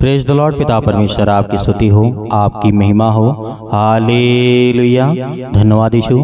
Praise the Lord. पिता परमेश्वर आपकी स्तुति हो, आपकी महिमा हो। हालेलुया। धन्यवाद यीशु।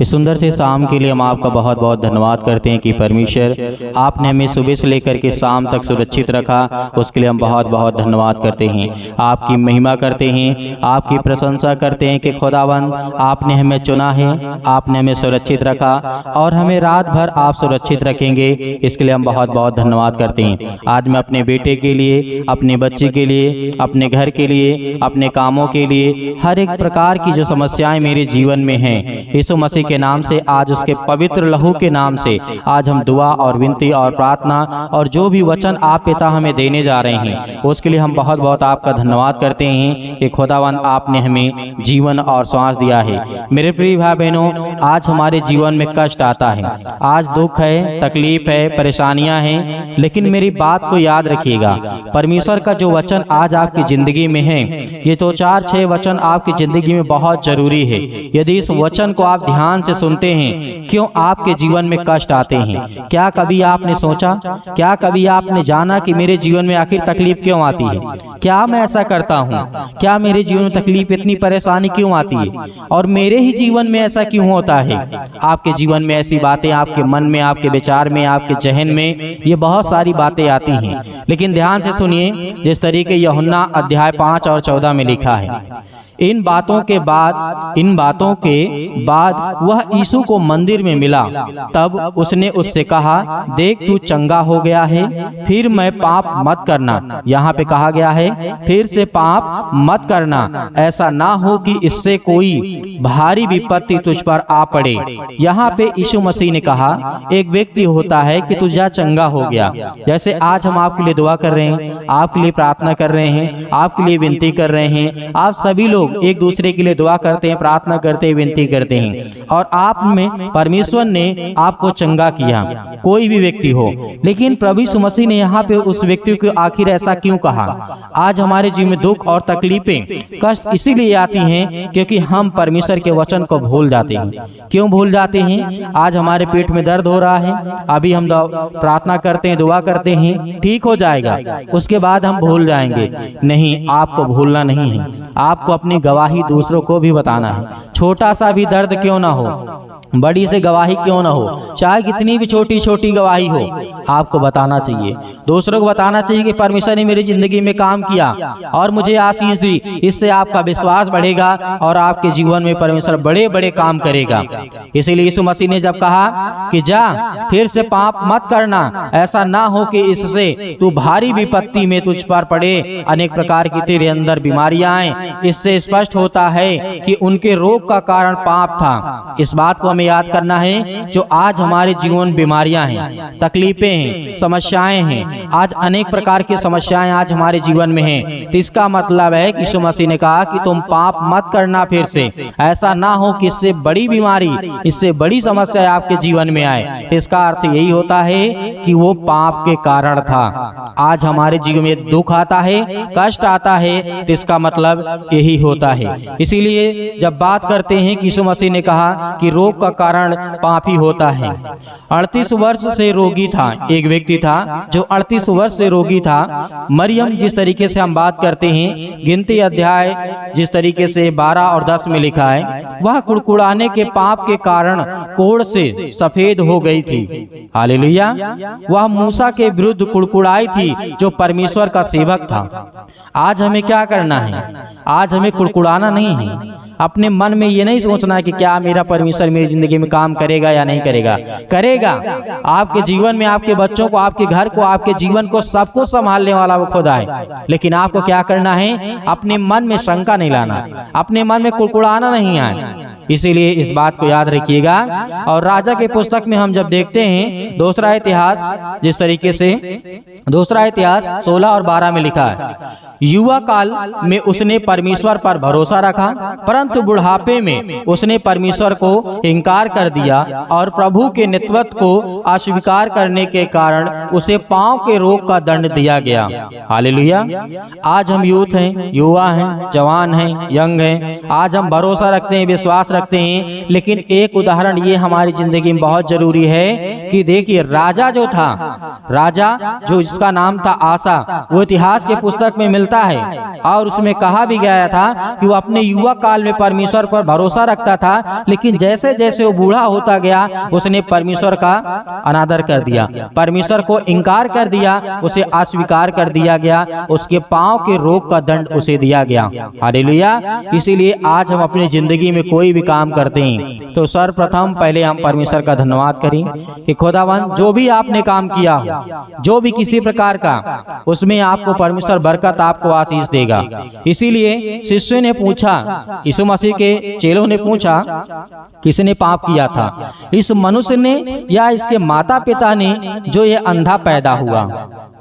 इस सुंदर से शाम के लिए हम आपका बहुत बहुत धन्यवाद करते हैं कि परमेश्वर आपने हमें सुबह से लेकर के शाम तक सुरक्षित रखा। उसके लिए हम बहुत बहुत धन्यवाद करते हैं, आपकी महिमा करते हैं, आपकी प्रशंसा करते हैं कि खुदावन आपने हमें चुना है, आपने हमें सुरक्षित रखा और हमें रात भर आप सुरक्षित रखेंगे। इसके लिए हम बहुत बहुत धन्यवाद करते हैं। आज मैं अपने बेटे के लिए, अपने बच्चे के लिए, अपने घर के लिए, अपने कामों के लिए, हर एक प्रकार की जो समस्याएं मेरे जीवन में हैं, यीशु मसीह के नाम से आज उसके पवित्र लहू के नाम से आज हम दुआ और विनती और प्रार्थना और जो भी वचन आप पिता हमें देने जा रहे हैं उसके लिए हम बहुत बहुत आपका धन्यवाद करते हैं कि खुदावन आपने हमें जीवन और श्वास दिया है। मेरे प्रिय भाई बहनों, आज हमारे जीवन में कष्ट आता है, आज दुख है, तकलीफ है, परेशानियां हैं, लेकिन मेरी बात को याद रखिएगा, परमेश्वर का जो वचन आज आपकी जिंदगी में है, ये तो 4-6 वचन आपकी जिंदगी में बहुत जरूरी है। यदि इस वचन को आप ध्यान से सुनते हैं, क्यों आपके जीवन में कष्ट आते हैं? क्या कभी आपने सोचा, क्या कभी आपने जाना कि मेरे जीवन में आखिर तकलीफ क्यों आती है? क्या मैं ऐसा करता हूँ? क्या मेरे जीवन में तकलीफ, इतनी परेशानी क्यों आती है और मेरे ही जीवन में ऐसा क्यों होता है? आपके जीवन में ऐसी बातें, आपके मन में, आपके विचार में, आपके जहन में ये बहुत सारी बातें आती हैं, लेकिन ध्यान से सुनिए। जिस तरीके यूहन्ना अध्याय 5 और 14 में लिखा है, इन बातों के बाद वह यीशु को मंदिर में मिला। तब उसने उससे कहा, देख तू चंगा हो गया है, फिर मैं पाप मत करना। यहाँ पे कहा गया है फिर से पाप मत करना, ऐसा ना हो कि इससे कोई भारी विपत्ति तुझ पर आ पड़े। यहाँ पे यीशु मसीह ने कहा एक व्यक्ति होता है कि तू जा चंगा हो गया। जैसे आज हम आपके लिए दुआ कर रहे हैं, आपके लिए प्रार्थना कर रहे हैं, आपके लिए विनती कर रहे हैं, आप सभी लोग एक दूसरे के लिए दुआ करते हैं, प्रार्थना करते हैं, विनती करते हैं और आप में परमेश्वर ने आपको चंगा किया, कोई भी व्यक्ति हो। लेकिन प्रभु यीशु मसीह ने यहाँ पे उस व्यक्ति को आखिर ऐसा क्यों कहा? आज हमारे जीवन में दुख और तकलीफें, कष्ट इसीलिए आती हैं क्योंकि हम परमेश्वर के वचन को भूल जाते हैं। क्यों भूल जाते हैं? आज हमारे पेट में दर्द हो रहा है, अभी हम प्रार्थना करते हैं, दुआ करते हैं, ठीक हो जाएगा, उसके बाद हम भूल जाएंगे। नहीं, आपको भूलना नहीं है, आपको अपनी गवाही दूसरों को भी बताना है। छोटा सा भी दर्द क्यों ना हो, बड़ी से गवाही क्यों ना हो, चाहे कितनी भी छोटी छोटी गवाही हो, आपको बताना चाहिए, दूसरों को बताना चाहिए कि परमेश्वर ने मेरी जिंदगी में काम किया और मुझे आशीष दी। इससे आपका विश्वास बढ़ेगा और आपके जीवन में परमेश्वर बड़े बड़े काम करेगा। इसीलिए यीशु मसीह ने जब कहा कि जा फिर से पाप मत करना, ऐसा ना हो कि इससे तू भारी विपत्ति में तुझ पर पड़े, अनेक प्रकार की तेरे अंदर बीमारियां आए। इससे स्पष्ट होता है कि उनके रोग का कारण पाप था। इस बात को हमें याद करना है। जो आज हमारे जीवन बीमारियां हैं, तकलीफें हैं, समस्याएं हैं, आज अनेक प्रकार की समस्याएं आज हमारे जीवन में हैं, तो इसका मतलब है कि यीशु मसीह ने कहा कि तुम पाप मत करना फिर से, ऐसा ना हो कि इससे बड़ी बीमारी, इससे बड़ी समस्या आपके जीवन में आए। तो इसका अर्थ यही होता है कि वो पाप के कारण था। आज हमारे जीवन में दुख आता है, कष्ट आता है, तो इसका मतलब यही होता है। इसीलिए जब बात करते हैं कि यीशु मसीह ने कहा कि रोग का कारण पाप ही होता है। 38 वर्ष से रोगी था, एक व्यक्ति था जो 38 वर्ष से रोगी था। मरियम, जिस तरीके से हम बात करते हैं, गिनती अध्याय जिस तरीके से 12 और 10 में लिखा है, वह कुड़कुड़ाने के पाप के कारण कोढ़ से सफेद हो गई थी। हालेलुया। वह मूसा के विरुद्ध कुड़कुड़ाई थी जो परमेश्वर का सेवक था। आज हमें क्या करना है? आज हमें कुड़कुड़ाना नहीं है। अपने मन में ये नहीं सोचना है कि क्या मेरा परमेश्वर मेरी जिंदगी में काम करेगा या नहीं करेगा। करेगा। आपके जीवन में, आपके बच्चों को, आपके घर को, आपके जीवन को, सबको संभालने वाला वो खुदा है। लेकिन आपको क्या करना है? अपने मन में शंका नहीं लाना, अपने मन में कुड़कुड़ाना नहीं है। इसीलिए इस बात को याद रखिएगा। और राजा के पुस्तक में हम जब देखते हैं दूसरा इतिहास, जिस तरीके से दूसरा इतिहास 16 और 12 में लिखा है, युवा काल में उसने परमेश्वर पर भरोसा रखा, परंतु बुढ़ापे में उसने परमेश्वर को इनकार कर दिया और प्रभु के नेतृत्व को अस्वीकार करने के कारण उसे पांव के रोग का दंड दिया गया। हालेलुया। आज हम यूथ हैं, युवा हैं, जवान हैं, यंग हैं। आज हम भरोसा रखते हैं, विश्वास सकते हैं, लेकिन एक उदाहरण ये हमारी जिंदगी में बहुत जरूरी है कि देखिए राजा जो था, राजा जो जिसका नाम था आसा, वो इतिहास के पुस्तक में मिलता है और उसमें कहा भी गया था कि वो अपने युवा काल में परमेश्वर पर भरोसा रखता था, लेकिन जैसे जैसे वो बूढ़ा होता गया उसने परमेश्वर का अनादर कर दिया, परमेश्वर को इनकार कर दिया, उसे अस्वीकार कर दिया गया, उसके पांव के रोग का दंड उसे दिया गया। हालेलुया। इसीलिए आज हम अपनी जिंदगी में कोई भी काम करते हैं तो सर्वप्रथम पहले हम परमेश्वर का धन्यवाद करें कि खुदावन जो भी आपने काम किया हो, जो भी किसी प्रकार का, उसमें आपको परमेश्वर बरकत, आपको आशीष देगा। इसीलिए शिष्य ने पूछा, यीशु मसीह के चेलों ने पूछा, किसने पाप किया था, इस मनुष्य ने या इसके माता पिता ने जो ये अंधा पैदा हुआ?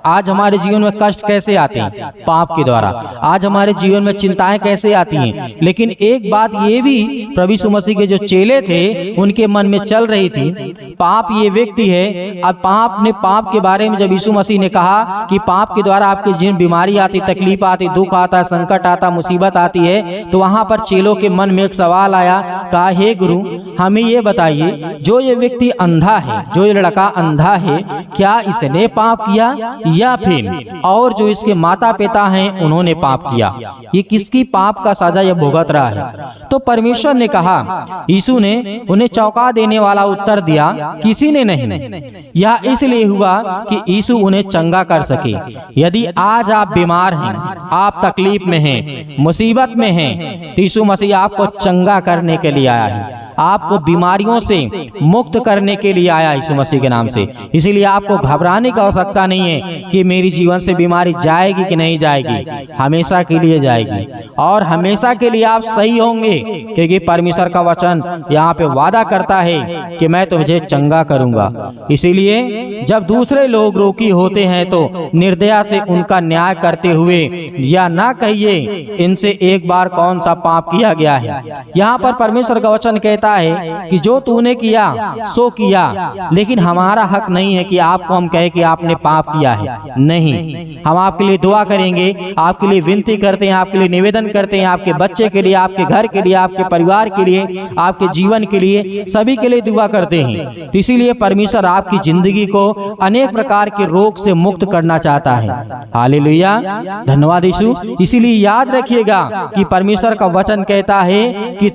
आज हमारे जीवन में कष्ट कैसे आते हैं? पाप के द्वारा। आज हमारे जीवन में चिंताएं कैसे आती हैं? लेकिन एक बात ये भी प्रभु यीशु मसीह के जो चेले थे उनके मन में चल रही थी, पाप ये व्यक्ति है। अब पाप के बारे में जब यीशु मसीह ने कहा कि पाप के द्वारा आपके जीवन बीमारी आती, तकलीफ आती, दुख आता, संकट आता, मुसीबत आती है, तो वहां पर चेलों के मन में एक सवाल आया, कहा हे गुरु हमें ये बताइए, जो ये व्यक्ति अंधा है, जो ये लड़का अंधा है, क्या इसने पाप किया या फिर और जो इसके माता पिता हैं उन्होंने पाप किया? ये किसकी पाप का सजा ये भुगत रहा है? तो परमेश्वर ने कहा, यीशु ने उन्हें चौंका देने वाला उत्तर दिया, किसी ने नहीं। यह इसलिए हुआ कि यीशु उन्हें चंगा कर सके। यदि आज आप बीमार हैं, आप तकलीफ में हैं, मुसीबत में हैं, तो यीशु मसीह आपको चंगा करने के लिए आया है, आपको बीमारियों से मुक्त करने के लिए आया यीशु मसीह के नाम से। इसीलिए आपको घबराने की आवश्यकता नहीं है कि मेरी जीवन से बीमारी जाएगी कि नहीं जाएगी, हमेशा के लिए जाएगी और हमेशा के लिए आप सही होंगे, क्योंकि परमेश्वर का वचन यहाँ पे वादा करता है कि मैं तुझे चंगा करूंगा। इसीलिए जब दूसरे लोग रोगी होते हैं तो निर्दया से उनका न्याय करते हुए या ना कहिए इनसे एक बार कौन सा पाप किया गया है। यहाँ पर परमेश्वर का वचन कहता है कि जो तूने किया सो किया, लेकिन हमारा हक नहीं है कि आपको हम कहे कि आपने पाप किया है। नहीं, हम आपके लिए दुआ करेंगे, आपके लिए विनती करते हैं, आपके लिए निवेदन करते हैं, आपके बच्चे के लिए, आपके घर के लिए, आपके परिवार के लिए, आपके जीवन के लिए, सभी के लिए दुआ करते हैं। तो इसीलिए परमेश्वर आपकी जिंदगी को अनेक प्रकार के रोग से मुक्त करना चाहता है। हालेलुया, धन्यवाद यीशु। इसीलिए याद रखिएगा कि परमेश्वर का वचन कहता है कि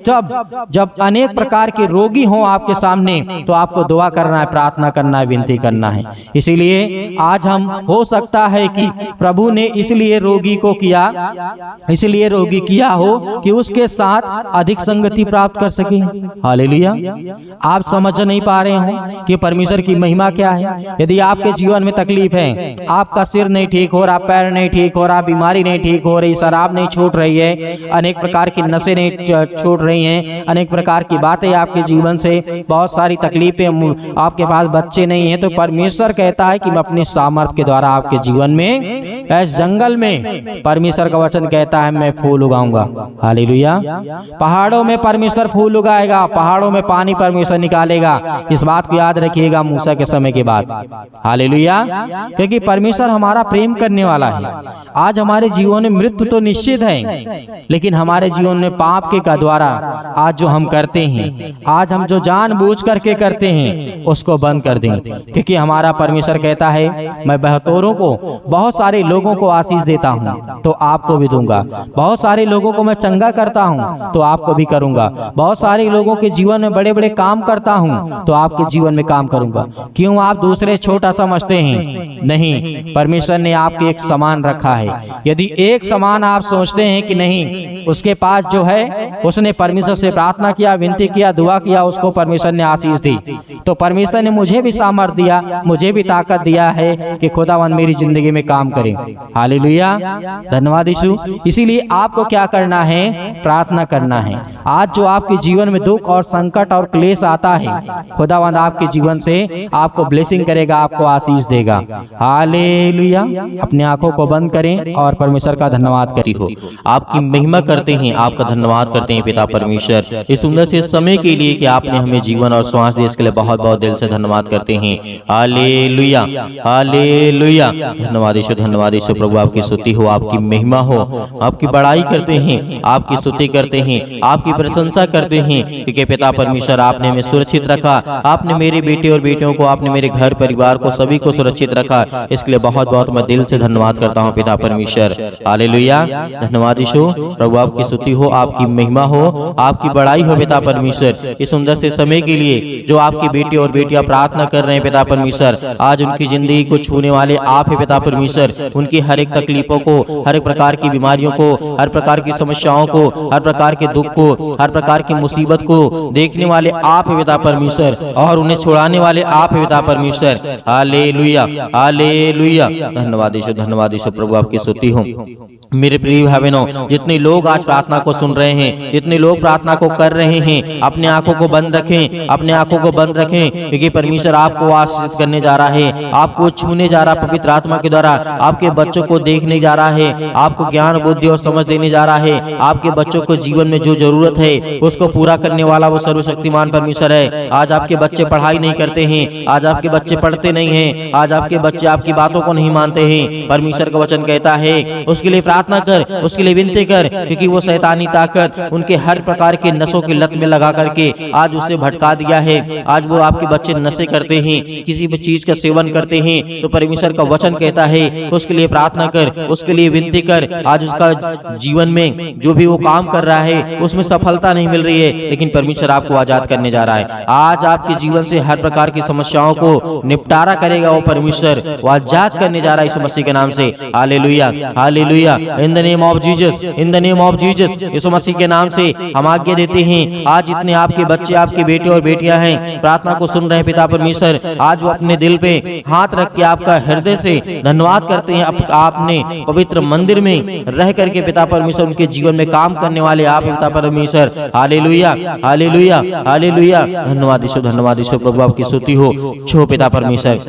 जब अनेक प्रकार के रोगी हों आपके सामने तो आपको दुआ करना है, प्रार्थना करना है, विनती करना है। इसीलिए आज हम हो सकता है कि प्रभु ने इसलिए रोगी को किया, इसलिए रोगी किया हो कि उसके साथ अधिक संगति प्राप्त कर सके। हालेलुया। आप समझ नहीं पा रहे हो कि परमेश्वर की महिमा क्या है। यदि आपके जीवन में तकलीफ है, आपका सिर नहीं ठीक हो रहा, पैर नहीं ठीक हो रहा, बीमारी नहीं ठीक हो रही, शराब नहीं छूट रही है, अनेक प्रकार की नशे नहीं छूट रही हैं, अनेक प्रकार की बातें आपके जीवन से, बहुत सारी तकलीफें, आपके पास बच्चे नहीं हैं, तो परमेश्वर कहता है कि मैं अपनी सामर्थ्य के द्वारा आपके जीवन में, इस जंगल में परमेश्वर का वचन कहता है मैं फूल उगाऊंगा। हालेलुया। पहाड़ों में परमेश्वर फूल उगाएगा, पहाड़ों में पानी परमेश्वर निकालेगा। इस बात को याद रखिएगा मूसा के समय के बाद। हालेलुया। क्योंकि परमेश्वर हमारा प्रेम करने वाला है। आज हमारे जीवन में मृत्यु तो निश्चित है, लेकिन हमारे जीवन में पाप के द्वारा आज जो हम करते हैं, आज हम जो जानबूझ करके करते हैं, उसको बंद कर दें। क्योंकि हमारा परमेश्वर कहता है मैं बहुतों को, बहुत सारे लोगों को आशीष देता हूँ तो आपको भी दूंगा, बहुत सारे लोगों को मैं चंगा करता हूँ तो आपको भी करूंगा, बहुत सारे लोगों के जीवन में बड़े बड़े काम करता हूँ तो आपके जीवन में काम करूंगा। क्यों आप दूसरे छोटा समझते हैं? नहीं, परमेश्वर ने आपके एक समान रखा है। यदि एक समान आप सोचते हैं कि नहीं, उसके पास जो है उसने परमेश्वर से प्रार्थना किया, विनती किया, दुआ किया, उसको परमेश्वर ने आशीष दी, तो परमेश्वर ने मुझे भी सामर्थ्य दिया, मुझे भी ताकत दिया है कि खुदावन मेरी जिंदगी में काम करें। हालेलुया, धन्यवाद यीशु। इसीलिए आपको क्या करना है? प्रार्थना करना है। आज जो आपके जीवन में दुख और संकट और क्लेश आता है, खुदावन आपके जीवन से आपको ब्लेसिंग करेगा, आपको आशीष देगा। हालेलुया। अपनी आंखों को बंद करें और परमेश्वर का धन्यवाद करती हो। आपकी महिमा करते हैं, आपका धन्यवाद करते हैं पिता परमेश्वर, इस सुंदर से समय के लिए कि आपने हमें जीवन और श्वास दिया, इसके लिए बहुत बहुत दिल से धन्यवाद करते हैं। Hallelujah, hallelujah. धन्यवाद यीशु, धन्यवाद यीशु। प्रभु आपकी स्तुति हो, आपकी महिमा हो, आपकी बड़ाई करते हैं, आपकी स्तुति करते हैं, आपकी प्रशंसा करते हैं, क्योंकि पिता परमेश्वर आपने हमें सुरक्षित रखा। आपने मेरे बेटे और बेटियों को, आपने मेरे घर परिवार को, सभी को सुरक्षित रखा। इसके लिए बहुत बहुत मैं दिल से धन्यवाद करता हूँ पिता परमेश्वर। हालेलुया, धन्यवाद यीशु। प्रभु आपकी स्तुति हो, आपकी महिमा हो, आपकी बड़ाई हो पिता परमेश्वर। इस सुंदर से समय के लिए जो आपके बेटे और बेटियां प्रार्थना कर रहे हैं पिता परमेश्वर, आज उनकी जिंदगी को छूने वाले आप है पिता परमेश्वर। उनकी हर एक तकलीफों को, हर एक प्रकार की बीमारियों को, हर प्रकार की समस्याओं को, हर प्रकार के दुख को, हर प्रकार की मुसीबत को देखने वाले आप है पिता परमेश्वर, और उन्हें छुड़ाने वाले आप है पिता परमेश्वर। Hallelujah, hallelujah. धन्यवाद यीशु, धन्यवाद यीशु। प्रभु आपकी स्तुति हो। मेरे प्रिय भाई बहनों, जितने लोग आज प्रार्थना को सुन रहे हैं, जितने लोग प्रार्थना को कर रहे हैं, अपने आंखों को बंद रखें, अपने आंखों को बंद रखें, क्योंकि परमेश्वर आपको आशीषित करने जा रहा है, आपको छूने जा रहा है पवित्र आत्मा के द्वारा, आपके बच्चों को देखने जा रहा है, आपको ज्ञान बुद्धि और समझ देने जा रहा है। आपके बच्चों को जीवन में जो जरूरत है उसको पूरा करने वाला वो सर्वशक्तिमान परमेश्वर है। आज आपके बच्चे पढ़ाई नहीं करते हैं, आज आपके बच्चे पढ़ते नहीं हैं, आज आपके बच्चे आपकी बातों को नहीं मानते हैं। परमेश्वर का वचन कहता है उसके लिए प्रार्थना कर, उसके लिए विनती कर, क्योंकि वो शैतानी ताकत उनके हर प्रकार के नशों की लत में लगा करके आज उसे भटका दिया है। आज वो आपके बच्चे नशे करते हैं, किसी भी चीज का सेवन करते हैं, तो परमेश्वर का वचन कहता है उसके लिए प्रार्थना कर, उसके लिए विनती कर। आज उसका जीवन में जो भी वो काम कर रहा है उसमें सफलता नहीं मिल रही है, लेकिन परमेश्वर आपको आजाद करने जा रहा है। आज आपके जीवन से हर प्रकार की समस्याओं को निपटारा करेगा वो परमेश्वर, वो आजाद करने जा रहा है यीशु मसीह के नाम से। Hallelujah, hallelujah. In the name of Jesus, in the name of Jesus, यीशु मसीह के नाम से हम आज्ञा देते हैं। आज जितने आपके बच्चे, आपके बेटे और बेटियां हैं, प्रार्थना को सुन रहे हैं पिता परमेश्वर, आज वो अपने दिल पे हाथ रख के आपका हृदय से धन्यवाद करते हैं। आपने पवित्र मंदिर में रह करके पिता परमेश्वर उनके जीवन में काम करने वाले आप पिता परमेश्वर। Hallelujah, hallelujah, hallelujah. धन्यवाद यीशु, धन्यवाद यीशु। प्रभु आपकी स्तुति हो छो पिता परमेश्वर।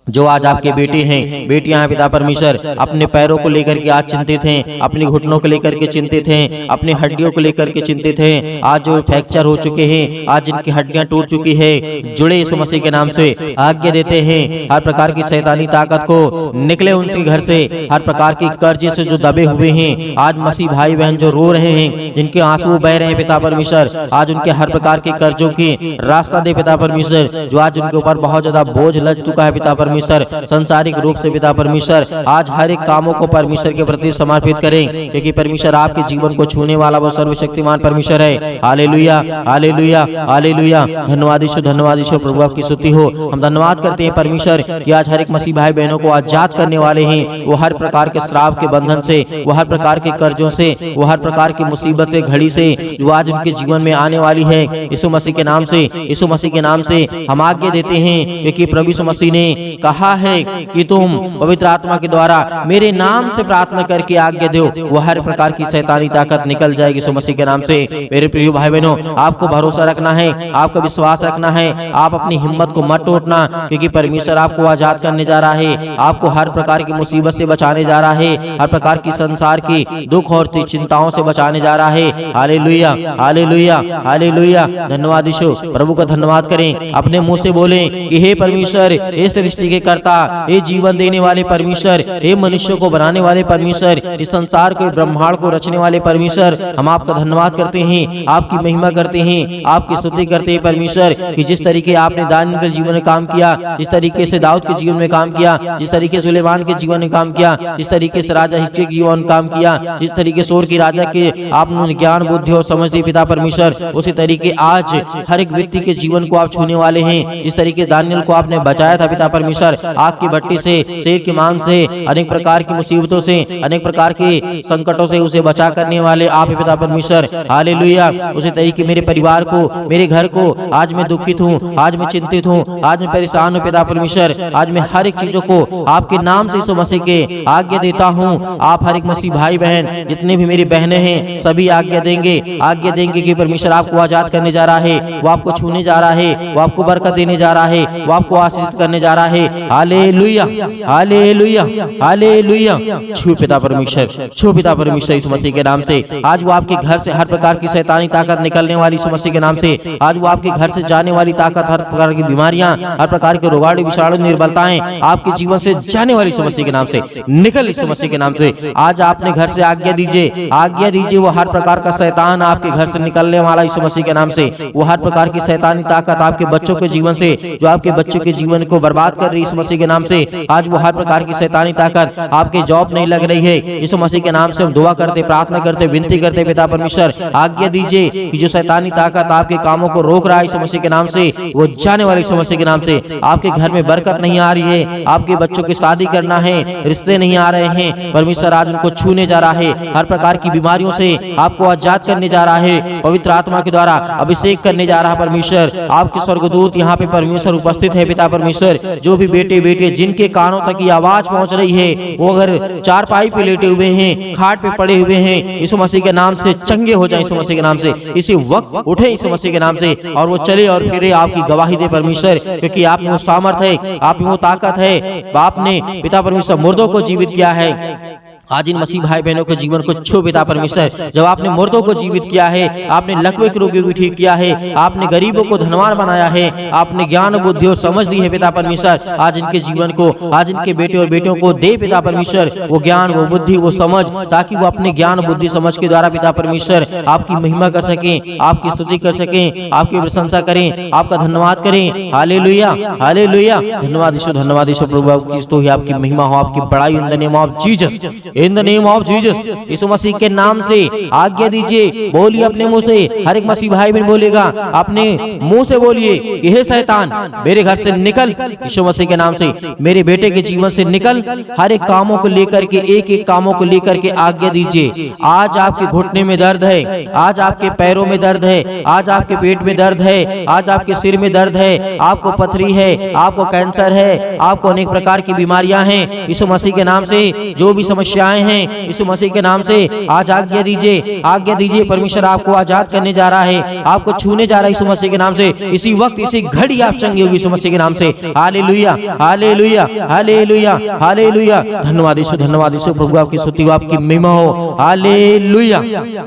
जो आज आपके बेटे हैं, बेटियां हैं पिता परमेश्वर, अपने पैरों को लेकर के आज चिंतित हैं, अपने घुटनों को लेकर के चिंतित हैं, अपनी हड्डियों को लेकर के चिंतित हैं, आज जो फ्रैक्चर हो चुके हैं, आज जिनकी हड्डियां टूट चुकी है, जुड़े यीशु मसीह के नाम से आज्ञा देते हैं हर प्रकार की शैतानी ताकत को निकले उनके घर से। हर प्रकार की कर्ज से जो दबे हुए हैं, आज मसीह भाई बहन जो रो रहे हैं, जिनके आंसू बह रहे हैं पिता परमेश्वर, आज उनके हर प्रकार के कर्जों की रास्ता दे पिता परमेश्वर। जो आज उनके ऊपर बहुत ज्यादा बोझ लग चुका है पिता परमेश्वर, संसारिक रूप से पिता परमेश्वर, आज हर एक कामों को परमेश्वर के प्रति समर्पित करें, क्योंकि परमेश्वर आपके जीवन को छूने वाला वो सर्वशक्तिमान परमेश्वर है। Hallelujah, hallelujah, hallelujah. धन्यवाद यीशु, धन्यवाद यीशु। प्रभु आपकी स्तुति हो। हम धन्यवाद करते हैं परमेश्वर कि आज हर एक मसीह भाई बहनों को आजाद करने वाले हैं। वो हर प्रकार के श्राप के बंधन से, वो हर प्रकार के कर्जों से, वो हर प्रकार की मुसीबतें घड़ी से जो आज उनके जीवन में आने वाली है, यीशु मसीह के नाम से, यीशु मसीह के नाम से हम आज्ञा देते हैं, क्योंकि प्रभु यीशु मसीह ने कहा है कि तुम पवित्र आत्मा के द्वारा मेरे नाम से प्रार्थना करके आज्ञा दो, वो हर प्रकार की शैतानी ताकत निकल जाएगी यीशु मसीह के नाम से। मेरे प्रिय भाई बहनों, आपको भरोसा रखना है, आपका विश्वास रखना है, आप अपनी हिम्मत को मत टूटना, क्योंकि परमेश्वर आपको आजाद करने जा रहा है, आपको हर प्रकार की मुसीबत से बचाने जा रहा है, हर प्रकार की संसार की दुख और चिंताओं से बचाने जा रहा है। Hallelujah, hallelujah, hallelujah. धन्यवाद यीशु। प्रभु का धन्यवाद करें, अपने मुंह से बोलें कि हे परमेश्वर, इस सृष्टि के कर्ता, हे जीवन देने वाले परमेश्वर, हे मनुष्यों को बनाने वाले परमेश्वर, इस संसार को, ब्रह्मांड को रचने वाले परमेश्वर, हम आपका धन्यवाद करते हैं, आपकी महिमा करते हैं, आपकी स्तुति करते हैं परमेश्वर, कि जिस तरीके आपने दानियल के जीवन में काम किया, जिस तरीके से दाऊद के जीवन में काम किया, जिस तरीके से सुलेमान के जीवन में काम किया, जिस तरीके से राजा हिजकिय्याह के जीवन में काम किया, जिस तरीके से सोर की राजा के आपने ज्ञान बुद्धि और समझ दी पिता परमेश्वर, उसी तरीके आज हर एक व्यक्ति के जीवन को आप छूने वाले हैं। इस तरीके दानियल को आपने बचाया था पिता परमेश्वर, आग की भट्टी से, शेर की मांग से, अनेक प्रकार की मुसीबतों से, अनेक प्रकार के संकटों से उसे बचा करने वाले आप पिता परमेश्वर। हालेलुया। उसी तरीके मेरे परिवार को, मेरे घर को, आज मैं दुखित हूँ, आज मैं चिंतित हूँ, आज मैं परेशान हूँ पिता परमेश्वर, आज मैं हर एक चीजों को आपके नाम से यीशु मसीह के आज्ञा देता हूँ। आप हर एक मसीह भाई बहन, जितने भी मेरी बहनें हैं, सभी आज्ञा देंगे कि परमेश्वर आपको आजाद करने जा रहा है, वो आपको छूने जा रहा है, वो आपको बरकत देने जा रहा है, वो आपको आशीष करने जा रहा है। Hallelujah, hallelujah, hallelujah. छू पिता परमेश्वर। परमेश्वर, छू पिता परमेश्वर यीशु मसीह के नाम से। आज वो आपके घर से हर प्रकार की शैतानी ताकत निकलने वाली यीशु मसीह के नाम से। आज वो आपके घर से जाने वाली ताकत, हर प्रकार की बीमारियां, हर प्रकार के रोगाणु विषाणु निर्बलताएं आपके जीवन से जाने वाली यीशु मसीह के नाम से निकल यीशु मसीह के नाम से। आज आपने घर से आज्ञा दीजिए, आज्ञा दीजिए, वो हर प्रकार का शैतान आपके घर से निकलने वाला यीशु मसीह के नाम से। वो हर प्रकार की शैतानी ताकत आपके बच्चों के जीवन से, जो आपके बच्चों के जीवन को बर्बाद कर रही है यीशु मसीह के नाम से, आज वो हर प्रकार की शैतानी ताकत, आपके जॉब नहीं लग रही है यीशु मसीह के नाम से हम दुआ करते, प्रार्थना करते, विनती करते पिता परमेश्वर, आज्ञा दीजिए कि जो शैतानी ताकत आपके कामों को रोक रहा है यीशु मसीह के नाम से, वो जाने वाले यीशु मसीह के नाम से। आपके घर में बरकत नहीं आ रही है, आपके बच्चों की शादी करना है, रिश्ते नहीं आ रहे हैं, परमेश्वर आज उनको छूने जा रहा है, हर प्रकार की बीमारियों से आपको आजाद करने जा रहा है, पवित्र आत्मा के द्वारा अभिषेक करने जा रहा है परमेश्वर। आपके स्वर्गदूत यहाँ पे परमेश्वर उपस्थित है पिता परमेश्वर। जो भी बेटे बेटे जिनके कानों तक ये आवाज पहुंच रही है, वो अगर चारपाई पे लेटे हुए हैं, खाट पे पड़े हुए हैं, यीशु मसीह के नाम से चंगे हो जाए यीशु मसीह के नाम से, इसी वक्त उठे यीशु मसीह के नाम से और वो चले और फिरे आपकी गवाही दे परमेश्वर, क्योंकि आप में वो सामर्थ है, आप में वो ताकत है। आपने पिता परमेश्वर मुर्दों को जीवित किया है। आज इन मसीह भाई बहनों के जीवन को छू पिता परमेश्वर। जब आपने मुर्दों को जीवित किया है, आपने लकवे के रोगियों को ठीक किया है, आपने गरीबों को धनवान बनाया है, आपने ज्ञान बुद्धि और समझ दी है पिता परमेश्वर। आज इनके जीवन को, आज इनके बेटे और बेटियों को दे पिता परमेश्वर वो ज्ञान, वो बुद्धि, वो समझ, ताकि वो अपने ज्ञान बुद्धि समझ के द्वारा पिता परमेश्वर आपकी महिमा कर सकें, आपकी स्तुति कर सकें, आपकी प्रशंसा करें, आपका धन्यवाद करें। Hallelujah, hallelujah. धन्यवाद यीशु, धन्यवाद यीशु प्रभु, आपकी स्तुति, आपकी महिमा हो, आपकी बड़ाई in the name of Jesus, in the name of Jesus. यीशु मसीह के नाम से आज्ञा दीजिए, बोलिए अपने मुंह से, हर एक मसीह भाई बहन बोलेगा, अपने मुंह से बोलिए कि हे शैतान मेरे घर से निकल, यीशु मसीह के नाम से मेरे बेटे के जीवन से निकल। हर एक कामों को लेकर के, एक एक कामों को लेकर के आज्ञा दीजिए। आज आपके घुटने में दर्द है, आज आपके पैरों में दर्द है, आज आपके पेट में दर्द है, आज आपके सिर में दर्द है, आपको पथरी है, आपको कैंसर है, आपको अनेक प्रकार की बीमारियां हैं, यीशु मसीह के नाम से जो भी समस्याएं हैं यीशु मसीह के नाम से आज आज्ञा दीजिए, आज्ञा दीजिए। परमेश्वर आपको आजाद करने जा रहा है, आपको छूने जा रहा है यीशु मसीह के नाम से। इसी वक्त, इसी घड़ी आप चंगे होगी यीशु मसीह के नाम से। Hallelujah, hallelujah, hallelujah, hallelujah. धन्यवाद यीशु, धन्यवाद यीशु प्रभु, आपकी स्तुति हो, आपकी महिमा हो। Hallelujah,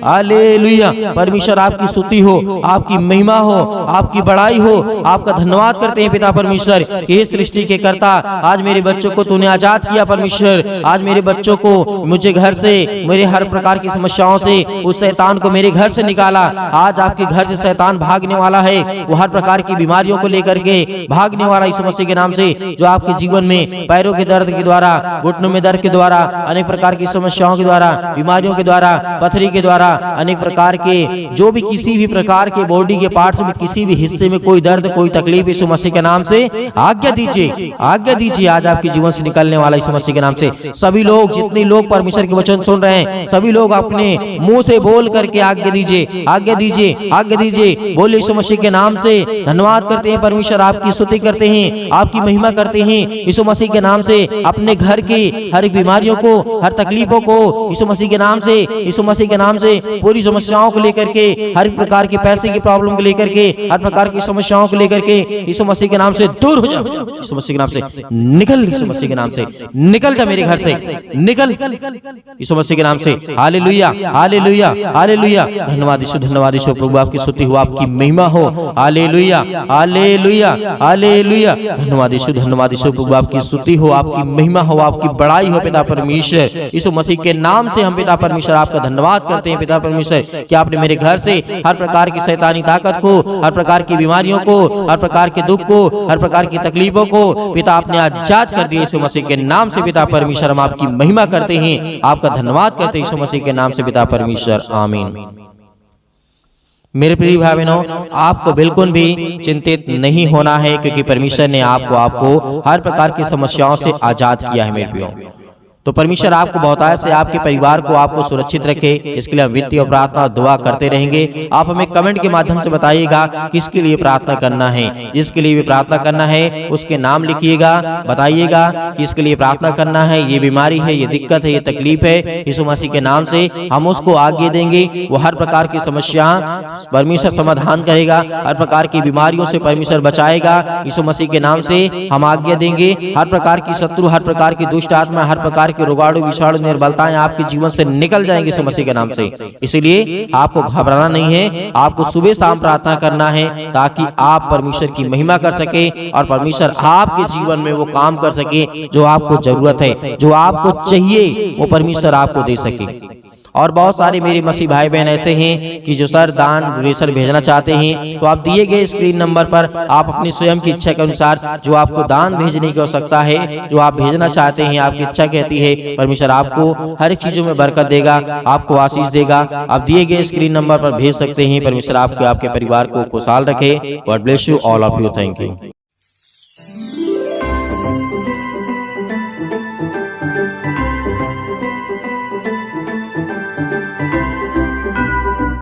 hallelujah. परमेश्वर आपकी स्तुति हो, आपकी महिमा हो, आपकी बड़ाई हो। आपका धन्यवाद करते हैं पिता परमेश्वर कि हे सृष्टि के कर्ता, आज मेरे बच्चों को तूने आजाद किया परमेश्वर। आज मेरे बच्चों को, मुझे घर से, मेरे हर प्रकार की समस्याओं से, उस शैतान को मेरे घर से निकाला। आज आपके घर से शैतान भागने वाला है, वो हर प्रकार की बीमारियों को लेकर के भागने वाला यीशु मसीह के नाम से। जो आपके जीवन में पैरों के दर्द के द्वारा, घुटनों में दर्द के द्वारा, अनेक प्रकार की समस्याओं के द्वारा, बीमारियों के द्वारा, पथरी के द्वारा, अनेक प्रकार के जो भी किसी भी प्रकार के बॉडी के पार्ट्स में किसी भी हिस्से में कोई दर्द, कोई तकलीफ, यीशु मसीह के नाम से आज्ञा दीजिए, आज्ञा दीजिए। आज आपके जीवन से निकलने वाला यीशु मसीह के नाम से सभी लोग, जितने लोग परमेश्वर के वचन सुन रहे हैं, सभी लोग अपने मुंह से बोल करके आज्ञा दीजिए, आज्ञा दीजिए, आज्ञा दीजिए। बोले यीशु मसीह के नाम से धन्यवाद करते हैं परमेश्वर, आपकी स्तुति करते हैं, आपकी महिमा करते हैं यीशु मसीह के नाम से। अपने घर की हर एक बीमारियों को, हर तकलीफों को यीशु मसीह के नाम से, यीशु मसीह के नाम से पूरी समस्याओं को लेकर के, हर प्रकार की पैसे की प्रॉब्लम को लेकर के, हर प्रकार की समस्याओं को लेकर के यीशु मसीह के नाम से दूर हो जाओ, यीशु मसीह के नाम से निकल, यीशु मसीह के नाम से निकल जा मेरे घर से, निकल यीशु मसीह के नाम से। Hallelujah, hallelujah, hallelujah. धन्यवाद यीशु, धन्यवाद यीशु प्रभु, आपकी स्तुति हो, आपकी महिमा हो। Hallelujah, hallelujah, hallelujah. धन्यवाद यीशु, धन्यवाद यीशु प्रभु, आपकी स्तुति हो, आपकी महिमा हो, आपकी बड़ाई हो पिता परमेश्वर। यीशु मसीह के नाम से हम पिता परमेश्वर आपका धन्यवाद करते हैं पिता परमेश्वर कि आपने मेरे घर से हर प्रकार की शैतानी ताकत को, हर प्रकार की बीमारियों को, हर प्रकार के दुख को, हर प्रकार की तकलीफों को पिता आपने आजाद कर दिया यीशु मसीह के नाम से पिता परमेश्वर। हम आपकी महिमा करते हैं, आपका धन्यवाद करते हैं यीशु मसीह के नाम से पिता परमेश्वर, आमीन। मेरे प्रिय भाई बहनों, आपको बिल्कुल भी चिंतित नहीं होना है, क्योंकि परमेश्वर ने आपको हर प्रकार की समस्याओं से आजाद किया है मेरे प्रियो। तो परमेश्वर आपको बहुतायत से, आपके परिवार को, आपको सुरक्षित रखे, इसके लिए हम विनती और प्रार्थना दुआ करते रहेंगे। आप हमें कमेंट के माध्यम से बताइएगा किसके लिए प्रार्थना करना है। जिसके लिए भी प्रार्थना करना है उसके नाम लिखिएगा, बताइएगा कि इसके लिए प्रार्थना करना है, ये बीमारी है, ये दिक्कत है, ये तकलीफ है, यीशु मसीह के नाम से हम उसको आगे देंगे। वो हर प्रकार की समस्या परमेश्वर समाधान करेगा, हर प्रकार की बीमारियों से परमेश्वर बचाएगा। यीशु मसीह के नाम से हम आज्ञा देंगे। हर प्रकार की शत्रु, हर प्रकार की दुष्ट आत्मा, हर प्रकार प्रकार के रोगाणु विषाणु निर्बलताएं आपके जीवन से निकल जाएंगी यीशु मसीह के नाम से। इसलिए आपको घबराना नहीं है, आपको सुबह शाम प्रार्थना करना है ताकि आप परमेश्वर की महिमा कर सके और परमेश्वर आपके जीवन में वो काम कर सके जो आपको जरूरत है, जो आपको चाहिए वो परमेश्वर आपको दे सके। और बहुत सारे मेरे मसीह भाई बहन ऐसे हैं कि जो सर दान डोनेशन भेजना चाहते हैं, तो आप दिए गए स्क्रीन नंबर पर आप अपनी स्वयं की इच्छा के अनुसार जो आपको दान भेजने की आवश्यकता है, जो आप भेजना चाहते हैं, आपकी इच्छा कहती है, परमेश्वर आपको हर एक चीजों में बरकत देगा, आपको आशीष देगा। आप दिए गए स्क्रीन नंबर पर भेज सकते हैं। परमेश्वर आपके परिवार को खुशहाल रखे। God bless you all of you. Thank you.